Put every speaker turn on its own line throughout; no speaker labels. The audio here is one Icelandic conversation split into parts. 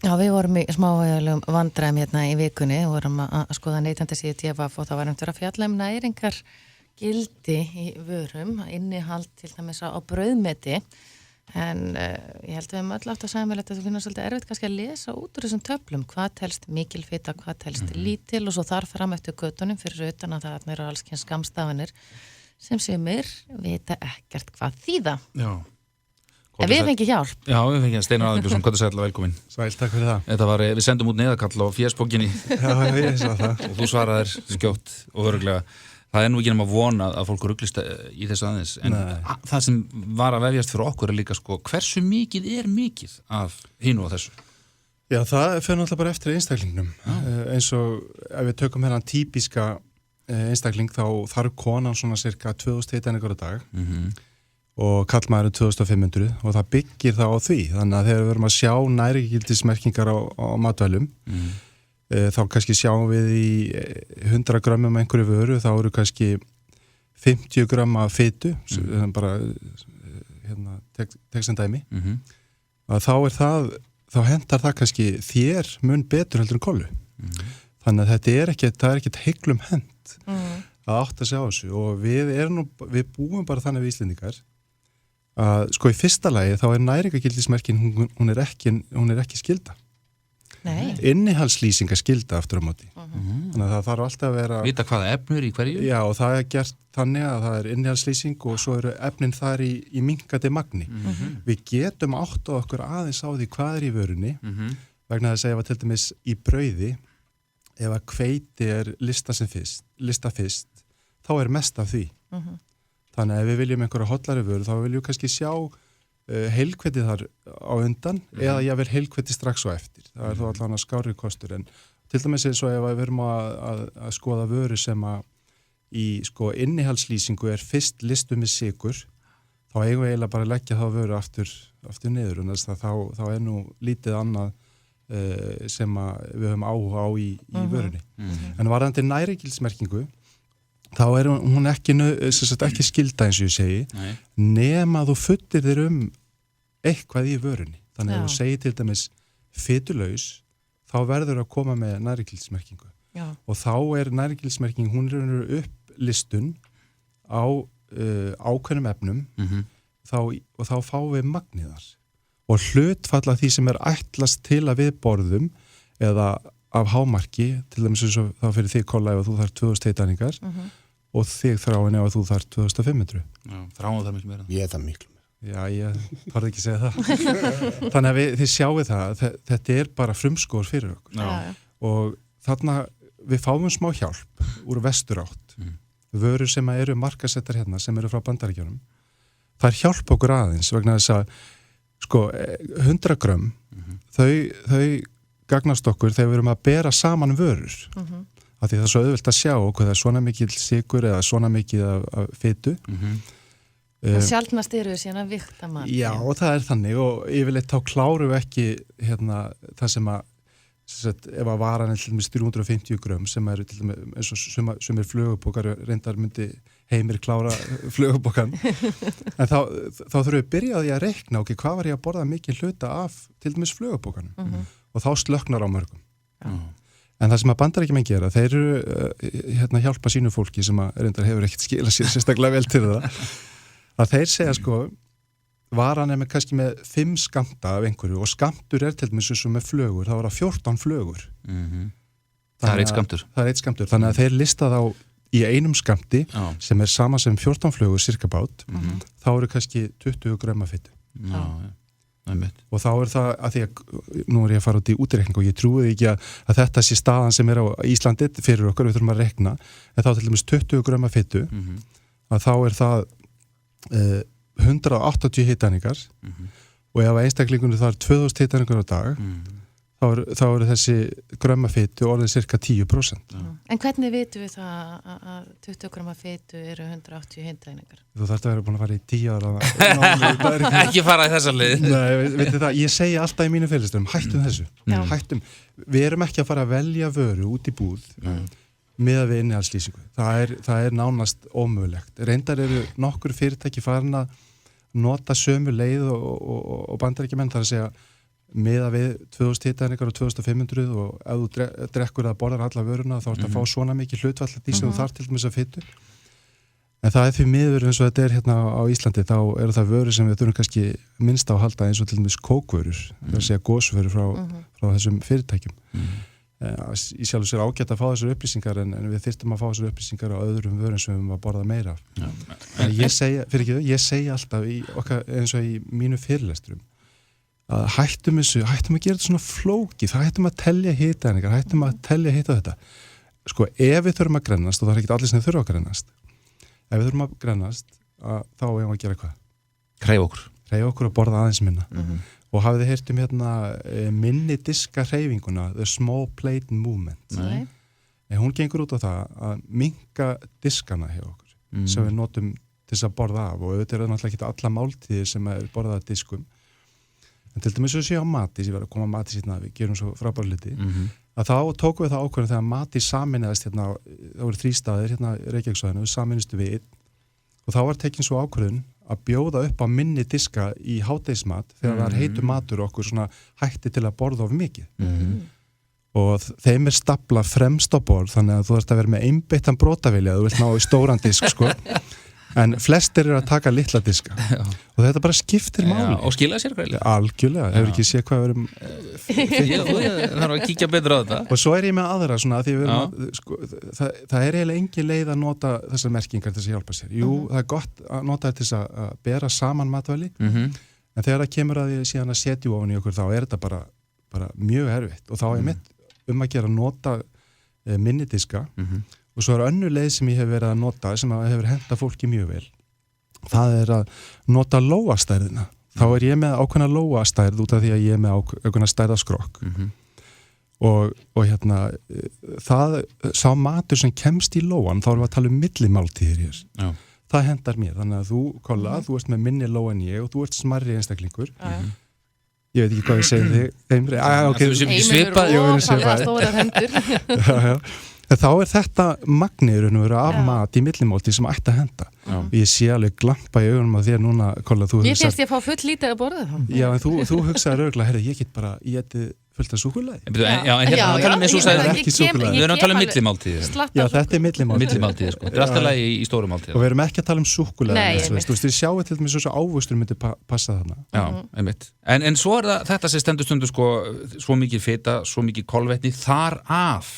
Já, við vorum í smávægilegum vandræðum hérna í vikunni og vorum að skoða neytendasíðu TFF og það var að fjalla næringar gildi í vörum, innihald til dæmis á brauðmeti, en ég held við öll átt að samfélagið að það finnast svolítið erfitt kannski að lesa út úr þessum töflum, hvað telst mikil fita, hvað telst lítil og svo þar fram eftir götunum fyrir utan að það eru alls kyn skamstafanir sem sumir vita ekkert hvað þýða.
Já.
En við fengið hjálp.
Já, við fengið Steinar Aðalbjörnsson, hvað sæll og velkomin.
Sæl, takk fyrir það.
Þetta var, við sendum út neðakall á fésbókinni.
Já, ég sá það.
Og þú svaraðir skjótt og örugglega. Það nú ekki nema vona að fólk ruglist í þessu aðeins. En það sem var að vefjast fyrir okkur líka sko, hversu mikið mikið af hinu og þessu?
Já, það fer náttúrulega bara eftir einstaklingnum. Eins og ef við tökum hérna típiska einstakling þá þarf konan svona cirka 2000 hitaeiningar á dag. Og kallmaðurinn 2500 og það byggir það á því. Þannig að þegar við verum að sjá næringargildismerkingar á matvælum, þá kannski sjáum við í 100 grömmum einhverju vöru, þá eru kannski 50 grömm af fitu, bara hérna, tekst en dæmi. Að þá hentar það kannski þér mun betur heldur en kollu. Þannig að það er ekkert heiglum hent að átta sig á þessu og við búum bara þannig við Íslendingar að sko í fyrsta lagi þá næringargildismerkin hún er ekki skylda.
Nei.
Innihaldslýsingar skylda aftur á móti. Þannig að það þarf alltaf að vera
Vita hvaða efnur í hverju?
Já, og það er gert þannig að það er innihaldslýsing og svo eru efnin þar í minkandi magni. Við getum áttað okkur aðeins á því hvað í vörunni vegna þess að ef að til dæmis í brauði ef að hveiti lista fyrst þá mest af því. Þannig að ef við viljum einhverja hollari vöru þá viljum við kannski sjá heilhveiti þar á undan eða jafnvel heilhveiti strax á eftir. Það þó allan að skárri kostur en til dæmis eins og ef við erum að skoða vöru sem að í sko innihaldslýsingu fyrst listu með sykur þá eigum við eiginlega bara að leggja þá vöru aftur niður og þá nú lítið annað sem að við höfum áhuga á í vörunni. En varðandi næringargildismerkingu þá hún ekki skylda eins og ég segi nema þú fullir þér eitthvað í vörunni. Þannig að þú segir til dæmis fitulaus þá verður að koma með næringargildismerkingu. Og þá næringargildismerking hún upplistun á ákveðnum efnum og þá fáum við magniðar. Og hlutfall af því sem ætlast til að við borðum eða af hámarki, til dæmis eins og þá fyrir þig kolla ef þú þarf 2000 hitaeiningar og þig Þráin ef þú þarf 2500.
Já, Þráin það miklu meira.
Ég það miklu meira.
Já, ég þarf ekki að segja það. Þannig að þið sjáu það, þetta bara frumskór fyrir okkur.
Já.
Og þarna við fáum smá hjálp úr vesturátt. Vörur sem eru markasettar hérna, sem eru frá Bandaríkjunum. Það hjálp okkur aðeins vegna þess að sko 100 grömm, þau gagnast okkur þegar við erum að bera saman vörur. Af því það er svo auðvelt að sjá okkur það svona mikið sykur eða svona mikið af fitu.
Sjaldnast eru við síðan að vigta mat.
Já, og það þannig og yfirleitt þá klárum við ekki hérna, það sem að ef að varan til dæmis 350 grömm sem eru til dæmis eins og sumir flugubókar reyndar myndi Heimir klára flugubókan en þá þurfum við að byrja því að reikna hvað var ég að borða mikið hluta af til dæmis flugubókanum og þá slöknar á mörgum. En það sem að Bandaríkjamenn gera, þeir eru hjálpa sínu fólki sem að reyndar hefur ekkert skilað sér sérstaklega vel til það að þeir segja sko varan með kannski með 5 skammta af einhverju og skammtur til dæmis eins og með flögur, það var 14 flögur.
Það er eitt skammtur.
Það er eitt skammtur, þannig að þeir lista þá í einum skammti sem sama sem 14 flögur cirka bát, þá eru kannski 20 grömm af fitu. Og þá það að því að nú ég að fara út í útreikning og ég trúi ekki að þetta sé staðan sem á Íslandi fyrir okkur, við þurfum að reikna en þá til dæmis 20 grömm af fitu að þá það 180 hitaeiningar og ef einstaklingunum það 2000 hitaeiningar á dag þá eru þessi grömm af fitu orðið cirka 10%.
En hvernig vitum við það að 20 grömm af fitu eru 180 hitaeiningar?
Þú þarft að vera búin að fara í 10 ára
ekki fara í þessa lið.
Nei, veitir það, ég segi alltaf í mínu fyrirlestrum, hættum þessu. Hættum. Við erum ekki að fara að velja vöru út í búð með að við innihaldslýsingu. Það nánast ómögulegt. Reyndar eru nokkur fyrirtæki farin að nota sömu leið og Bandaríkjamenn þar að segja miða við 2000 hitaeiningar og 2500 og ef þú drekkur að borðar alla vöruna þá ertu að fá svona mikið hlutfall af því sem þú þarf til þess að fitu. En það því miður eins og þetta hérna á Íslandi þá eru það vörur sem við þurfum kannski minnst á að halda eins og til dæmis kókvörur, það segja gósvörur frá þessum fyrirtækjum. Í sjálfu sér ágætt að fá þessar upplýsingar en við þyrftum að fá þessar upplýsingar á öðrum vörum sem við höfum að borða meira af. Ég segi alltaf eins og í mínu fyrirlesturum að hættum að gera þetta svona flókið, hættum að telja hitaeiningar, hættum að telja þetta. Sko, ef við þurfum að grennast, og það ekki allir sem þurfa að grennast, ef við þurfum að grennast, þá erum við að gera hvað? Hreyfa okkur og borða aðeins minna. Og hafið þið heyrt hérna minni diska hreyfinguna, the small plate movement.
Nei.
Hún gengur út á það að minnka diskana hjá okkur, sem við notum til þess að borða af og auðvitað er náttúrulega ekki alla máltíðir sem er borðað af diskum. En til dæmis að sé á Matís, ég verið að koma á Matís hérna, við gerum svo frábæra hluti, að þá tókum við það ákvörðum þegar Matís sameinaðist hérna, það voru 3 staðir hérna í Reykjavíksvæðinu, við sameinustu við og þá var tekin svo ákvörðun að bjóða upp á minni diska í hádegismat þegar það er heitur matur okkur svona hætti til að borða of mikið. Og þeim er stafla fremst á borð þannig að þú þarfst að vera með einbeittan brotavilja að þú vilt ná í stóran disk sko. En flestir eru að taka litla diska og þetta bara skiptir máli.
Og skila sér greiðlega.
Algjörlega, hefur ekki séð hvað við erum
Ég þarf að kíkja betur á þetta.
Og svo er ég með aðra svona að því við erum sko, það er eiginlega engin leið að nota þessar merkingar til þess að hjálpa sér. Jú, það er gott að nota þetta til þess að bera saman matvæli en þegar það kemur að því síðan að setja ofan í okkur þá er þetta bara mjög erfitt og þá er mitt að gera nota minni diska og svo er önnur leið sem ég hef verið að nota sem hefur hentað fólki mjög vel. Það er að nota lóastærðina. Þá er ég með ákveðna lóastærð út af því að ég er með ákveðna stærðaskrokk. Og hérna, sá matur sem kemst í lóan, þá erum við að tala um millimáltíðir hér.
Já.
Það hendar mér. Þannig að þú, Kolla, þú ert með minni lóa en ég og þú ert smarri einstaklingur. Ég veit ekki hvað ég segi þig.
Heimur og stórar hendur.
Þá er þetta magnirinn af mat í millimáltíð sem ætti að henda. Ég sé alveg glampa í augunum á þér núna, Kolla, þú hugsar...
Ég finnst ég að fá full lítið að borða það.
Já, en þú hugsaði rauglega, herri, ég get bara, ég geti fullt af súkkulaði.
Já, en hérna að tala um eins og sagði
ekki súkkulaði.
Við erum að tala um millimáltíð.
Já, þetta er millimáltíð,
sko. Þetta er alltaf lagi í stóru máltíð.
Og við erum ekki að tala um súkkulaði. Þú veist, við sjáum til dæmis svo ávöxtur myndi passa þarna.
Já, einmitt. En svo er þetta sem stendur stundu sko, svo mikið fita, svo mikið kolvetni, þar af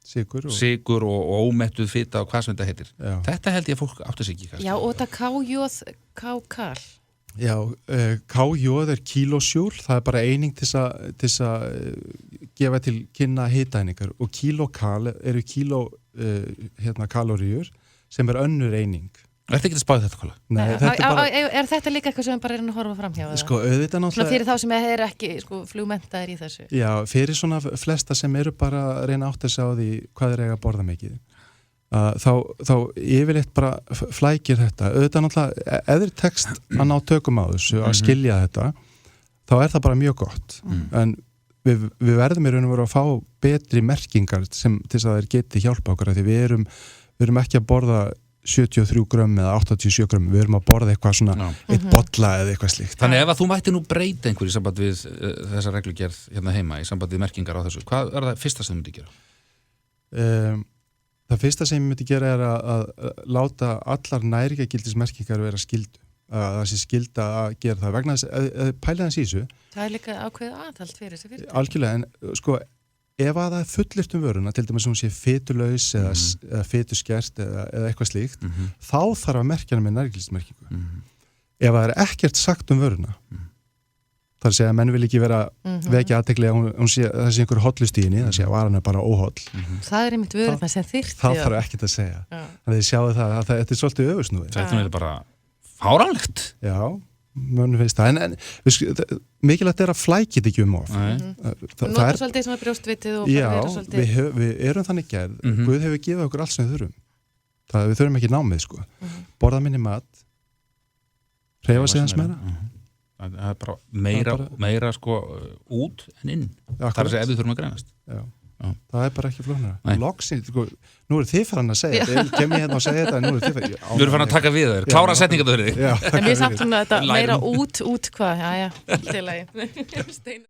sigur og ómettuð fita og hvað sem þetta heitir. Já. Þetta held ég að fólk átti sig ekki.
Já, og þetta K-jóð, K-kal.
Já, K-jóð er kílósjúl, það er bara eining til að gefa til kynna hitaeiningar og kílókal eru kaloríur sem er önnur eining.
Er þetta ekki að spáði þetta, Kolla?
Nei,
er þetta líka eitthvað sem við bara erum að horfa fram hjá?
Sko, auðvitað náttúrulega...
Svona fyrir þá sem er ekki flugmenntaðir í þessu? Já,
fyrir svona flesta sem eru bara að reyna átt að sjá því hvað er eiga að borða mikið. Þá yfirleitt bara flækir þetta. Auðvitað náttúrulega, ef þeir tekst að ná tökum á þessu, að skilja þetta, þá er það bara mjög gott. En við verðum í raun og veru að fá betri merkingar til þess að þeir geti hjálpa okkur, því við erum ekki að borða 73 grömm eða 87 grömm, við erum að borða eitthvað svona eitt bolla eða eitthvað slíkt.
Þannig ef að þú mætti nú breyta einhverju í samband við þessa reglugerð hérna heima, í samband við merkingar á þessu, hvað er það fyrsta sem þú myndi gera?
Það fyrsta sem ég myndi gera er að láta allar næringargildismerkingar vera skyldu, að það sé skylda að gera það vegna þess að pæla þess í þessu. Það
er líka ákveðið aðhald fyrir þessi fyrirtæki.
Algjörlega, en sko ef að það er fullyrt vöruna, til dæmis sem hún sé fitulaus eða fituskert eða eitthvað slíkt, þá þarf að merkja hana með næringargildismerkingu. Ef það er ekkert sagt vöruna, þar sé að menn vil ekki vera vekja athygli að það sé einhver hollust í henni, það sé að varan er bara óholl.
Það er einmitt vöruna sem þyrfti.
Það þarf ekkert að segja. Þannig að þið sjáu það að þetta er svolítið öfugsnúið.
Þetta er bara fáránlegt.
Já. Mönnu finnst það, en mikilvægt er að flækja þetta ekki of.
Og nota svolítið svona brjóstvitið og
vera svolítið... Já, við erum þannig gerð, Guð hefur gefið okkur allt sem við þurfum. Við þurfum ekki námið, sko. Borða minni mat, hreyfa sig aðeins meira.
Það er bara meira sko út en inn. Það er að segja ef við þurfum að grænast.
Já. Það er bara ekki flóknara. Loksinn, sko, nú eru þið farin að segja þetta, kem ég hérna og segja þetta, en nú eru þið farin.
Við erum farin að taka við þér, klára setninga þú fyrir þig.
En við samt svona þetta meira út hvað, já, til lagi.